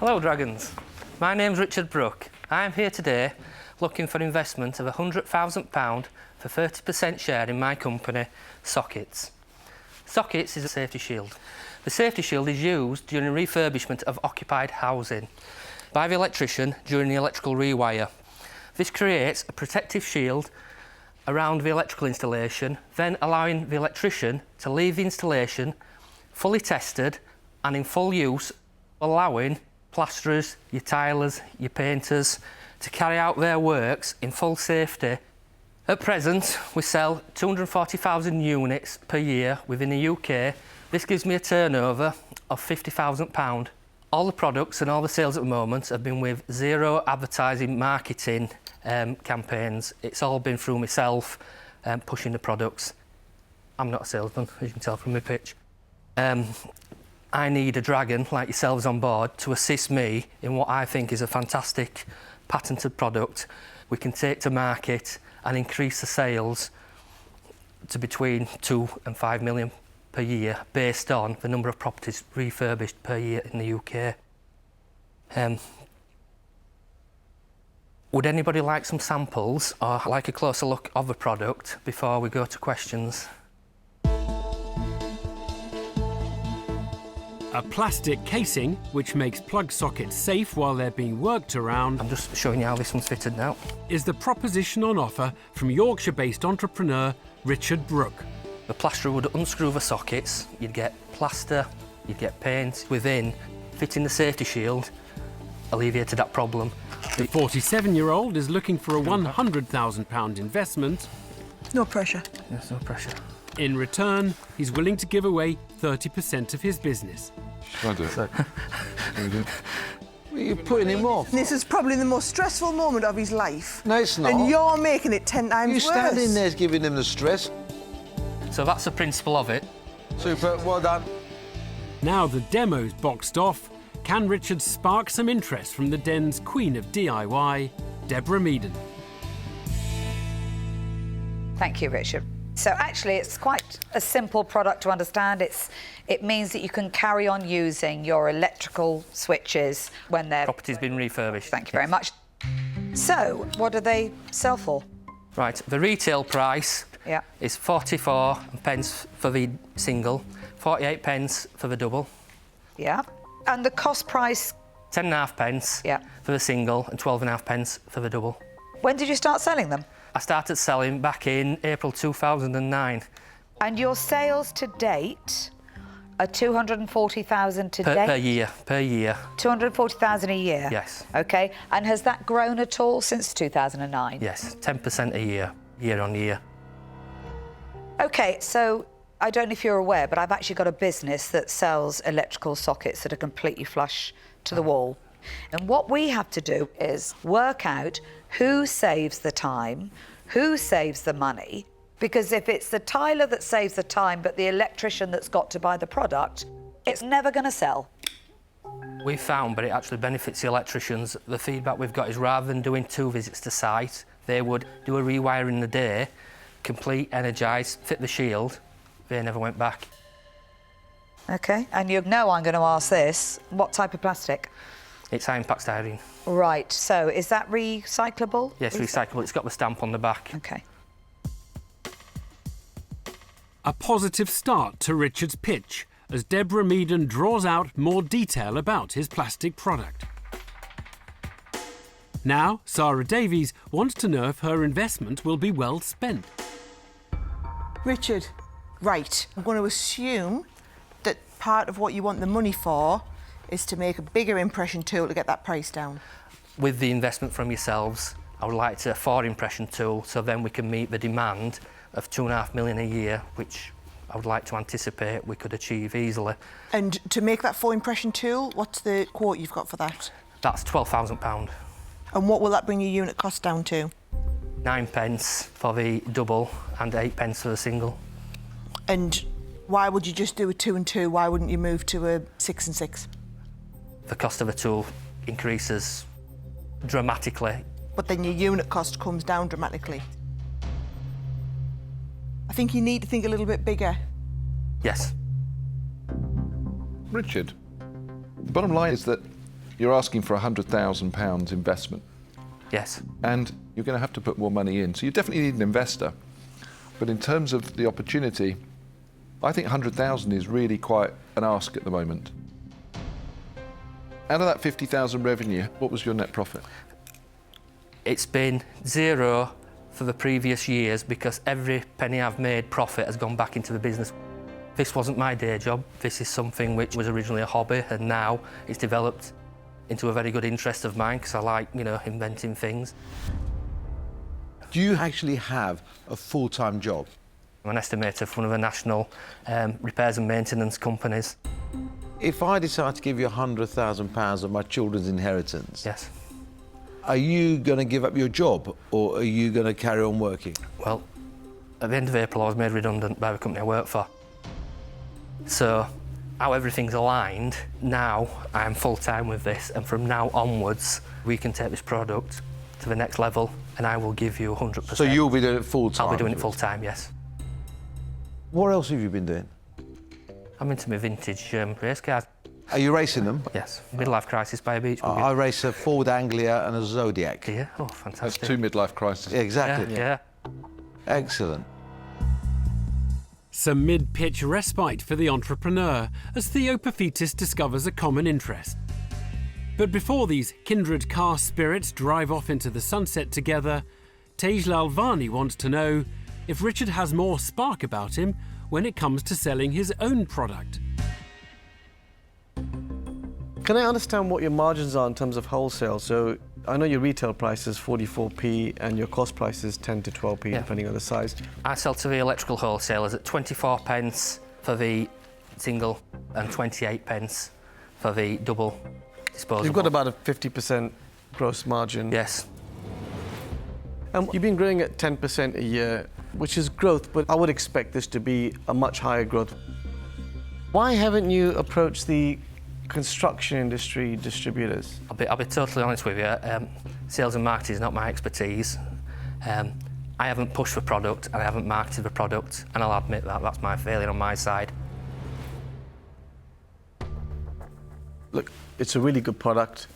Hello Dragons, my name's Richard Brooke. I am here today looking for investment of £100,000 for 30% share in my company, Sockets. Sockets is a safety shield. The safety shield is used during refurbishment of occupied housing by the electrician during the electrical rewire. This creates a protective shield around the electrical installation, then allowing the electrician to leave the installation fully tested and in full use, allowing plasterers, your tilers, your painters to carry out their works in full safety. At present, we sell 240,000 units per year within the UK. This gives me a turnover of £50,000. All the products and all the sales at the moment have been with zero advertising, marketing campaigns. It's all been through myself pushing the products. I'm not a salesman, as you can tell from my pitch. I need a dragon like yourselves on board to assist me in what I think is a fantastic patented product we can take to market and increase the sales to between 2 and 5 million per year based on the number of properties refurbished per year in the UK. Would anybody like some samples or like a closer look of the product before we go to questions? A plastic casing, which makes plug sockets safe while they're being worked around. I'm just showing you how this one's fitted now. Is the proposition on offer from Yorkshire-based entrepreneur Richard Brooke. The plasterer would unscrew the sockets, you'd get plaster, you'd get paint within. Fitting the safety shield alleviated that problem. The 47-year-old is looking for a £100,000 investment. No pressure. There's no pressure. In return, he's willing to give away 30% of his business. I'll do it. You're putting him off. This is probably the most stressful moment of his life. No, it's not. And you're making it 10 times worse. You're standing there giving him the stress. So that's the principle of it. Super, well done. Now the demo's boxed off, can Richard spark some interest from the den's queen of DIY, Deborah Meaden? Thank you, Richard. So actually, it's quite a simple product to understand. It means that you can carry on using your electrical switches when their Property's been refurbished. Thank you very much. So, what do they sell for? Right, the retail price Yeah. is 44 pence for the single, 48 pence for the double, Yeah. And the cost price? 10.5 pence Yeah. for the single and 12.5 pence for the double. When did you start selling them? I started selling back in April 2009. And your sales to date are 240,000 to Per date? year. 240,000 a year? Yes. OK. And has that grown at all since 2009? Yes, 10% a year, year on year. OK, so I don't know if you're aware, but I've actually got a business that sells electrical sockets that are completely flush to the wall. And what we have to do is work out who saves the time, who saves the money, because if it's the tiler that saves the time but the electrician that's got to buy the product, it's never going to sell. We found, but it actually benefits the electricians, the feedback we've got is rather than doing 2 visits to site, they would do a rewire in the day, complete, energise, fit the shield, they never went back. OK, and you know I'm going to ask this, what type of plastic? It's high-impact styrene. Right, so is that recyclable? Yes, recyclable. It's got the stamp on the back. OK. A positive start to Richard's pitch as Deborah Meaden draws out more detail about his plastic product. Now, Sarah Davies wants to know if her investment will be well spent. Richard, right. I'm going to assume that part of what you want the money for is to make a bigger impression tool to get that price down. With the investment from yourselves, I would like to 4 impression tool so then we can meet the demand of 2.5 million a year, which I would like to anticipate we could achieve easily. And to make that 4 impression tool, what's the quote you've got for that? That's £12,000. And what will that bring your unit cost down to? 9 pence for the double and 8 pence for the single. And why would you just do a 2 and 2? Why wouldn't you move to a 6 and 6? The cost of a tool increases dramatically. But then your unit cost comes down dramatically. I think you need to think a little bit bigger. Yes. Richard, the bottom line is that You're asking for £100,000 investment, Yes. and you're going to have to put more money in. So you definitely need an investor. But in terms of the opportunity, I think 100,000 is really quite an ask at the moment. Out of that 50,000 revenue, what was your net profit? It's been zero for the previous years because every penny I've made profit has gone back into the business. This wasn't my day job. This is something which was originally a hobby, and now it's developed into a very good interest of mine because I like, inventing things. Do you actually have a full-time job? I'm an estimator for one of the national repairs and maintenance companies. If I decide to give you £100,000 of my children's inheritance, Yes. are you going to give up your job or are you going to carry on working? Well, at the end of April, I was made redundant by the company I work for. So, how everything's aligned, now I'm full-time with this, and from now onwards, we can take this product to the next level, and I will give you 100%. So you'll be doing it full-time? I'll be doing it full-time, yes. What else have you been doing? I'm into my vintage race cars. Are you racing them? Yes. Midlife Crisis by a beach. I race a Ford Anglia and a Zodiac. Yeah. Oh, That's fantastic. 2 midlife crises. Exactly. Yeah. Excellent. Some mid-pitch respite for the entrepreneur as Theo Paphitis discovers a common interest. But before these kindred car spirits drive off into the sunset together, Tej Lalvani wants to know if Richard has more spark about him when it comes to selling his own product. Can I understand what your margins are in terms of wholesale? So I know your retail price is 44p and your cost price is 10 to 12p, depending on the size. I sell to the electrical wholesalers at 24 pence for the single and 28 pence for the double disposable. You've got about a 50% gross margin. Yes. And you've been growing at 10% a year, which is growth, but I would expect this to be a much higher growth. Why haven't you approached the construction industry distributors? I'll be totally honest with you. Sales and marketing is not my expertise. I haven't pushed the product and I haven't marketed the product, and I'll admit that that's my failure on my side. Look, it's a really good product.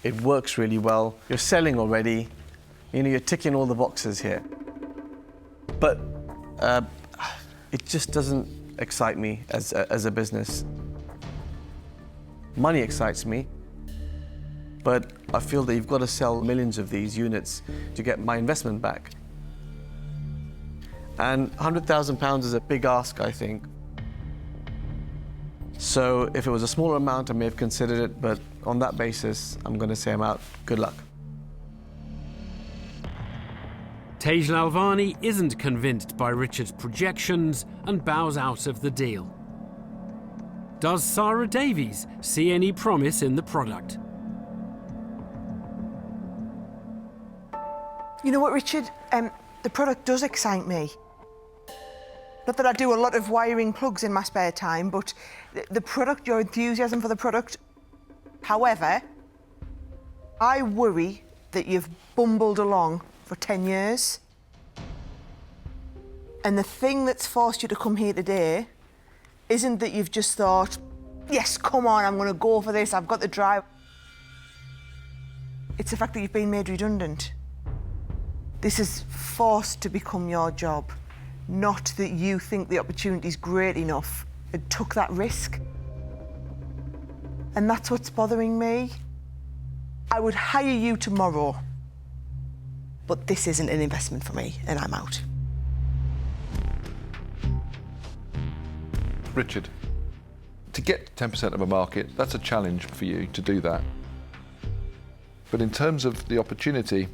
It works really well. You're selling already. You're ticking all the boxes here. But it just doesn't excite me as a business. Money excites me, but I feel that you've got to sell millions of these units to get my investment back. And £100,000 is a big ask, I think. So if it was a smaller amount, I may have considered it, but on that basis, I'm going to say I'm out. Good luck. Tej Lalvani isn't convinced by Richard's projections and bows out of the deal. Does Sarah Davies see any promise in the product? You know what, Richard? The product does excite me. Not that I do a lot of wiring plugs in my spare time, but the product, your enthusiasm for the product. However, I worry that you've bumbled along for 10 years. And the thing that's forced you to come here today isn't that you've just thought, yes, come on, I'm going to go for this, I've got the drive. It's the fact that you've been made redundant. This is forced to become your job, not that you think the opportunity's great enough and took that risk. And that's what's bothering me. I would hire you tomorrow, but this isn't an investment for me, and I'm out. Richard, to get 10% of a market, that's a challenge for you to do that. But in terms of the opportunity,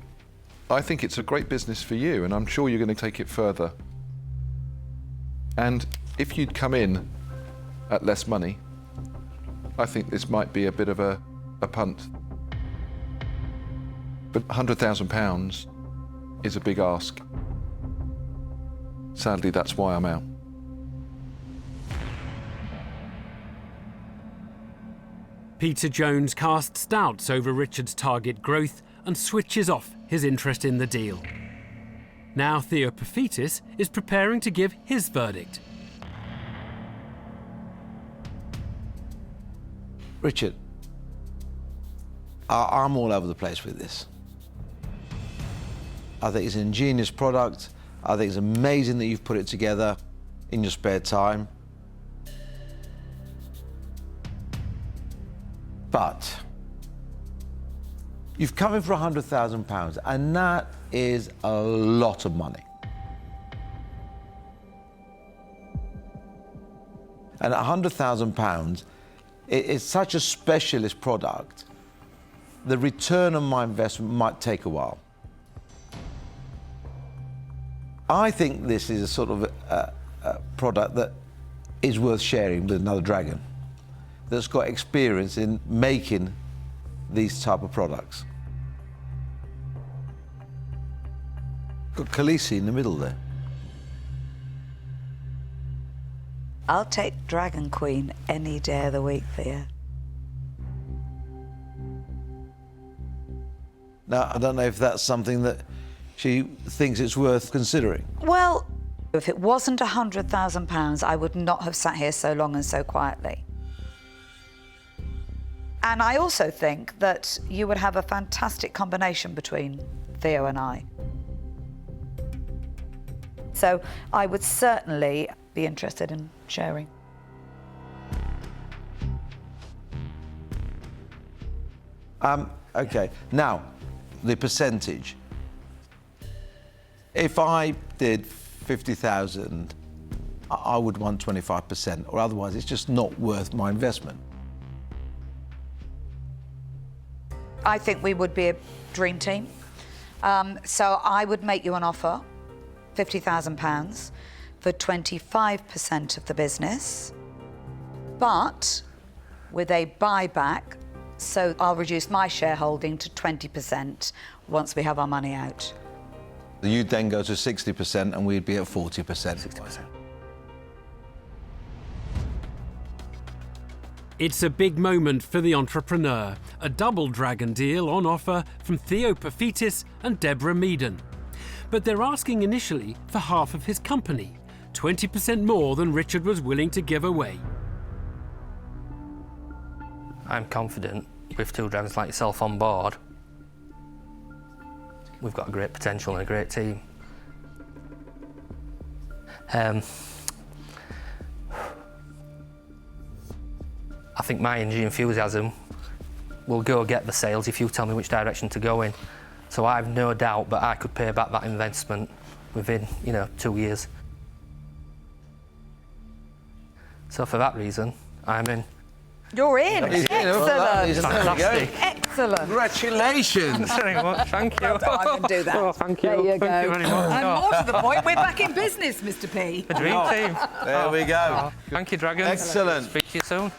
I think it's a great business for you, and I'm sure you're going to take it further. And if you'd come in at less money, I think this might be a bit of a punt. But £100,000 is a big ask. Sadly, that's why I'm out. Peter Jones casts doubts over Richard's target growth and switches off his interest in the deal. Now Theo Paphitis is preparing to give his verdict. Richard, I'm all over the place with this. I think it's an ingenious product. I think it's amazing that you've put it together in your spare time. But you've come in for £100,000, and that is a lot of money. And £100,000, it's such a specialist product, the return on my investment might take a while. I think this is a sort of a product that is worth sharing with another dragon that's got experience in making these type of products. Got Khaleesi in the middle there. I'll take Dragon Queen any day of the week, Thea. Now, I don't know if that's something that she thinks it's worth considering. Well, if it wasn't £100,000, I would not have sat here so long and so quietly. And I also think that you would have a fantastic combination between Theo and I. So I would certainly be interested in sharing. Okay, now, the percentage. If I did 50,000, I would want 25%, or otherwise it's just not worth my investment. I think we would be a dream team. So I would make you an offer, £50,000 for 25% of the business, but with a buyback, so I'll reduce my shareholding to 20% once we have our money out. You'd then go to 60% and we'd be at 40%. 60%. It's a big moment for the entrepreneur. A double dragon deal on offer from Theo Paphitis and Deborah Meaden. But they're asking initially for half of his company, 20% more than Richard was willing to give away. I'm confident with two dragons like yourself on board, we've got a great potential and a great team. I think my energy and enthusiasm will go get the sales if you tell me which direction to go in. So I've no doubt that I could pay back that investment within, 2 years. So for that reason, I'm in. You're in. Excellent. Fantastic. Excellent. Congratulations! Thanks very much. Thank you. I can do that. Oh, thank you. There you Thank go. you very much. And more to the point, we're back in business, Mr. P. A dream team. There we go. Thank you, Dragons. Excellent. Speak to you soon.